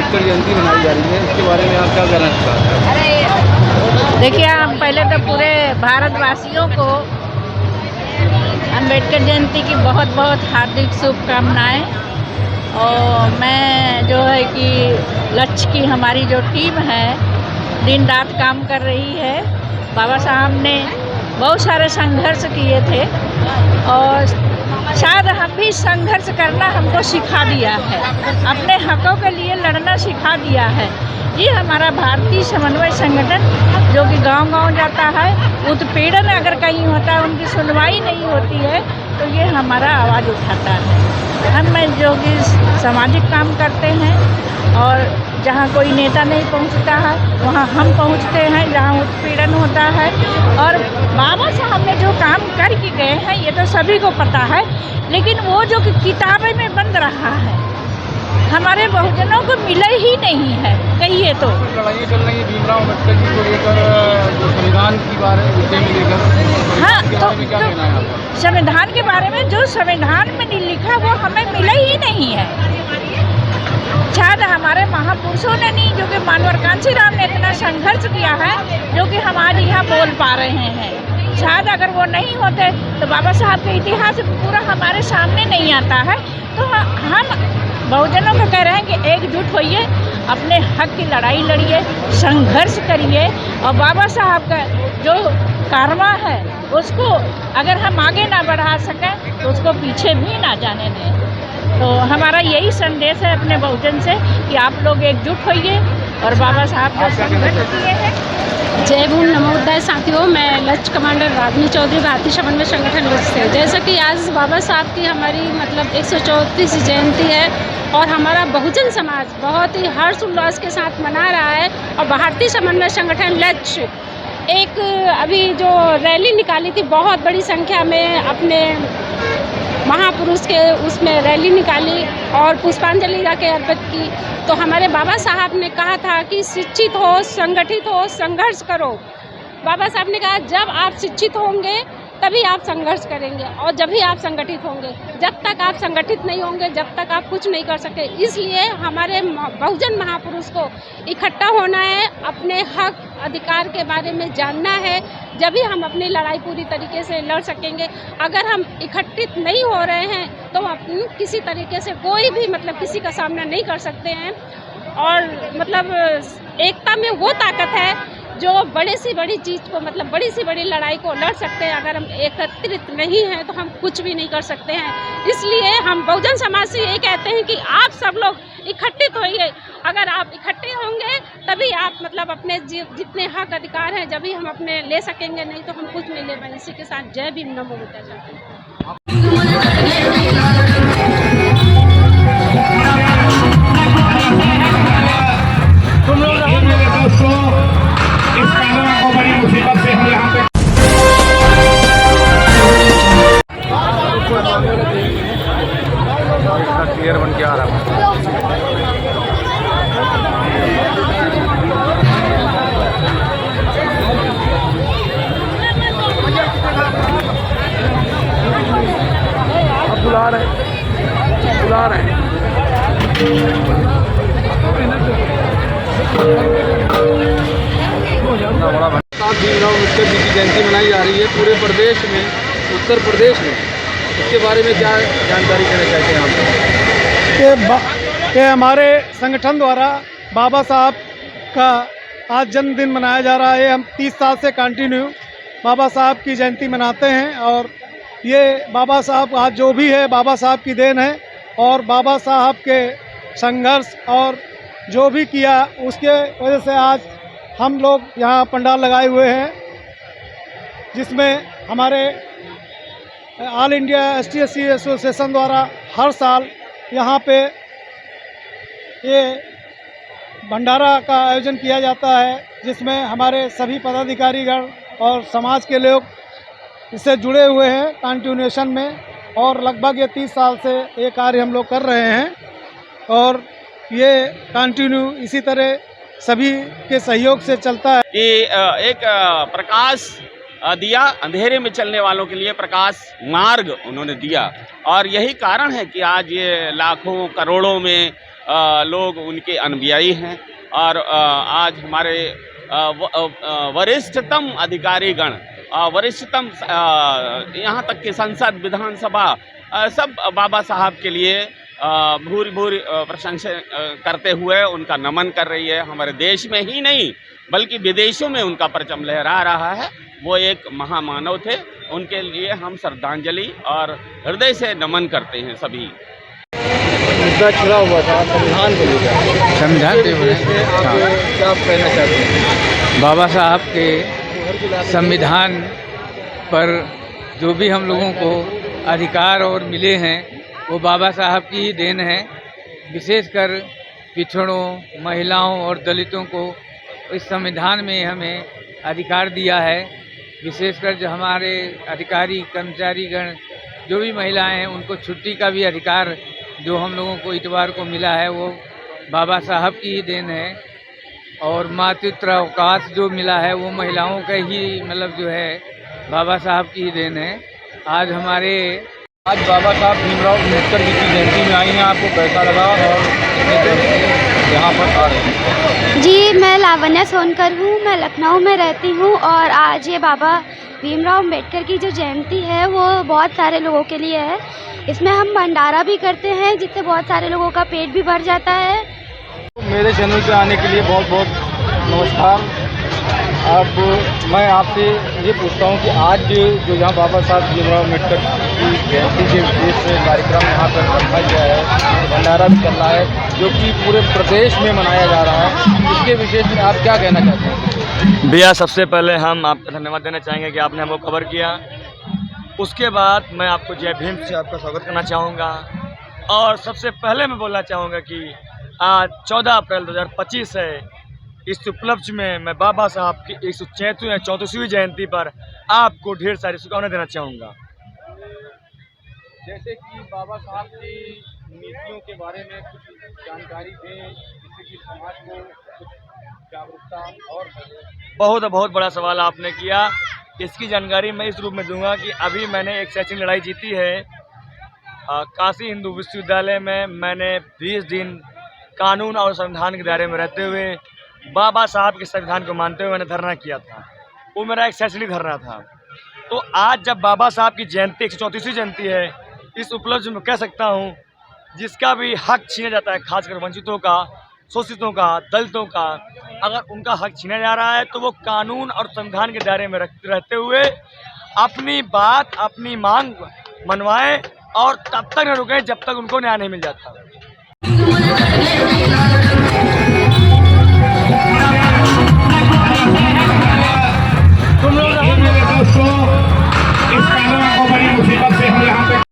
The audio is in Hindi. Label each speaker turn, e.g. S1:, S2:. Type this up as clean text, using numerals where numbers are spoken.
S1: अम्बेडकर जयंती मनाई जा रही है, इसके बारे में आप क्या कहना चाहते हैं?
S2: देखिए, हम पहले तो पूरे भारतवासियों को अम्बेडकर जयंती की बहुत बहुत हार्दिक शुभकामनाएं। और मैं जो है कि लक्ष्य की हमारी जो टीम है दिन रात काम कर रही है। बाबा साहब ने बहुत सारे संघर्ष किए थे और शायद हम भी संघर्ष करना हमको सिखा दिया है, अपने हकों के लिए लड़ना सिखा दिया है। ये हमारा भारतीय समन्वय संगठन जो कि गांव-गांव जाता है, उत्पीड़न अगर कहीं होता है, उनकी सुनवाई नहीं होती है, तो ये हमारा आवाज़ उठाता है। हम जो कि सामाजिक काम करते हैं और जहाँ कोई नेता नहीं पहुँचता है वहाँ हम पहुँचते हैं, जहाँ उत्पीड़न होता है। और बाबा साहब ने जो काम करके गए हैं ये तो सभी को पता है, लेकिन वो जो कि किताबें में बंद रहा है हमारे बहुजनों को मिला ही नहीं है। कहिए तो
S1: लड़ाई चल रही है भीमराव अम्बेडकर जी को लेकर, जो संविधान की बारे में लेकर,
S2: हाँ,
S1: तो क्या कहना है आपका?
S2: संविधान के बारे में जो संविधान में नहीं लिखा वो हमें मिला ही नहीं है। शायद हमारे महापुरुषों ने नहीं, जो कि मानवर कांशीराम ने इतना संघर्ष किया है जो कि हम आज यहाँ बोल पा रहे हैं। शायद अगर वो नहीं होते तो बाबा साहब का इतिहास पूरा हमारे सामने नहीं आता है। तो हम बहुजनों को कह रहे हैं कि एकजुट होइए, अपने हक की लड़ाई लड़िए, संघर्ष करिए और बाबा साहब का जो कारवा है उसको अगर हम आगे ना बढ़ा सकें तो उसको पीछे भी ना जाने दें। तो हमारा यही संदेश है अपने बहुजन से कि आप लोग एकजुट होइए और बाबा साहब जो संघर्ष किए हैं।
S3: जय भीम, नमोदय साथियों। मैं लक्ष्य कमांडर रागनी चौधरी, भारतीय समन्वय संगठन लक्ष्य से। जैसा कि आज बाबा साहब की हमारी 134वीं जयंती है और हमारा बहुजन समाज बहुत ही हर्ष उल्लास के साथ मना रहा है। और भारतीय समन्वय संगठन लक्ष्य एक अभी जो रैली निकाली थी, बहुत बड़ी संख्या में अपने महापुरुष के उसमें रैली निकाली और पुष्पांजलि जाके अर्पित की। तो हमारे बाबा साहब ने कहा था कि शिक्षित हो, संगठित हो, संघर्ष करो। बाबा साहब ने कहा जब आप शिक्षित होंगे तभी आप संघर्ष करेंगे और जब भी आप संगठित होंगे। जब तक आप संगठित नहीं होंगे, जब तक आप कुछ नहीं कर सके। इसलिए हमारे बहुजन महापुरुष को इकट्ठा होना है, अपने हक अधिकार के बारे में जानना है, जब भी हम अपनी लड़ाई पूरी तरीके से लड़ सकेंगे। अगर हम इकट्ठित नहीं हो रहे हैं तो हम किसी तरीके से कोई भी किसी का सामना नहीं कर सकते हैं। और एकता में वो ताकत है जो बड़े से बड़ी चीज़ को बड़ी से बड़ी लड़ाई को लड़ सकते हैं। अगर हम एकत्रित नहीं हैं तो हम कुछ भी नहीं कर सकते हैं। इसलिए हम बहुजन समाज से यही कहते हैं कि आप सब लोग इकट्ठित होइए। अगर आप इकट्ठे होंगे तभी आप अपने जितने हक अधिकार हैं जब भी हम अपने ले सकेंगे, नहीं तो हम कुछ नहीं ले पाएंगे। इसी के साथ जय भीम, नमो बुद्धाय।
S1: तुम लोग दोस्तों, इस कानून को बड़ी मुसीबत से हम यहाँ पे क्लियर बन के आ रहा है। अब बुला रहे हैं। भीमराव अम्बेडकर जी की जयंती मनाई जा रही है पूरे प्रदेश में, उत्तर प्रदेश में। इसके बारे में क्या जानकारी देना चाहते हैं आप?
S4: कि हमारे संगठन द्वारा बाबा साहब का आज जन्मदिन मनाया जा रहा है। हम 30 साल से कंटिन्यू बाबा साहब की जयंती मनाते हैं और ये बाबा साहब आज जो भी है बाबा साहब की देन है। और बाबा साहब के संघर्ष और जो भी किया उसके वजह से आज हम लोग यहाँ पंडाल लगाए हुए हैं, जिसमें हमारे ऑल इंडिया ST/SC एसोसिएशन द्वारा हर साल यहाँ पे ये भंडारा का आयोजन किया जाता है, जिसमें हमारे सभी पदाधिकारीगण और समाज के लोग इससे जुड़े हुए हैं कंटिन्यूएशन में। और लगभग ये 30 साल से ये कार्य हम लोग कर रहे हैं और ये कंटिन्यू इसी तरह सभी के सहयोग से चलता है।
S5: कि एक प्रकाश दिया, अंधेरे में चलने वालों के लिए प्रकाश मार्ग उन्होंने दिया। और यही कारण है कि आज ये लाखों करोड़ों में लोग उनके अनुयायी हैं। और आज हमारे वरिष्ठतम अधिकारीगण, वरिष्ठतम यहाँ तक कि संसद, विधानसभा, सब बाबा साहब के लिए भूरी भूरी प्रशंसा करते हुए उनका नमन कर रही है। हमारे देश में ही नहीं बल्कि विदेशों में उनका परचम लहरा रहा है। वो एक महामानव थे, उनके लिए हम श्रद्धांजलि और हृदय से नमन करते हैं सभी।
S1: मुद्दा छिड़ा हुआ था संविधान को लेकर,
S6: संविधान के
S1: क्या आप कहना चाहते हैं?
S6: बाबा साहब के संविधान पर जो भी हम लोगों को अधिकार और मिले हैं वो बाबा साहब की ही देन है। विशेषकर पिछड़ों, महिलाओं और दलितों को इस संविधान में हमें अधिकार दिया है। विशेषकर जो हमारे अधिकारी कर्मचारीगण, जो भी महिलाएं हैं, उनको छुट्टी का भी अधिकार जो हम लोगों को इतवार को मिला है वो बाबा साहब की ही देन है। और मातृत्व अवकाश जो मिला है वो महिलाओं का ही मतलब जो है बाबा साहब की ही देन है। आज
S1: बाबा साहब भीमराव अम्बेडकर जी की जयंती में आई हैं, आपको कैसा लगा और कितने दिन से यहाँ पर आ रहे हैं?
S7: जी, मैं लावण्या सोनकर हूँ, मैं लखनऊ में रहती हूँ और आज ये बाबा भीमराव अम्बेडकर की जो जयंती है वो बहुत सारे लोगों के लिए है। इसमें हम भंडारा भी करते हैं जिससे बहुत सारे लोगों का पेट भी भर जाता है।
S1: मेरे चैनल पे आने के लिए बहुत बहुत नमस्कार। अब मैं आपसे ये पूछता हूँ कि आज जो यहाँ बाबा साहब भीमराव अम्बेडकर की जयंती के विशेष कार्यक्रम यहाँ पर रखा गया है, भंडारा भी चल रहा है जो कि पूरे प्रदेश में मनाया जा रहा है, इसके विशेष में आप क्या कहना चाहते हैं?
S8: भैया, सबसे पहले हम आपको धन्यवाद देना चाहेंगे कि आपने हमको कवर किया। उसके बाद मैं आपको जय भीम से आपका स्वागत करना चाहूँगा। और सबसे पहले मैं बोलना चाहूँगा कि आज 14 अप्रैल 2025 है। इस उपलक्ष्य में मैं बाबा साहब की 134वीं जयंती पर आपको ढेर सारी शुभकामनाएं देना चाहूँगा।
S1: जैसे कि बाबा साहब की नीतियों के बारे में कुछ जानकारी दें जिससे कि समाज को कुछ जागरूकता और
S8: बहुत बड़ा सवाल आपने किया। इसकी जानकारी मैं इस रूप में दूंगा कि अभी मैंने एक शैक्षणिक लड़ाई जीती है। काशी हिंदू विश्वविद्यालय में मैंने 20 दिन कानून और संविधान के दायरे में रहते हुए बाबा साहब के संविधान को मानते हुए मैंने धरना किया था। वो मेरा एक शैक्षणिक धरना था। तो आज जब बाबा साहब की जयंती 134वीं जयंती है, इस उपलक्ष्य में कह सकता हूँ जिसका भी हक छीना जाता है, खासकर वंचितों का, शोषितों का, दलितों का, अगर उनका हक छीना जा रहा है तो वो कानून और संविधान के दायरे में रहते हुए अपनी बात, अपनी मांग मनवाएं और तब तक न रुकें जब तक उनको न्याय नहीं मिल जाता।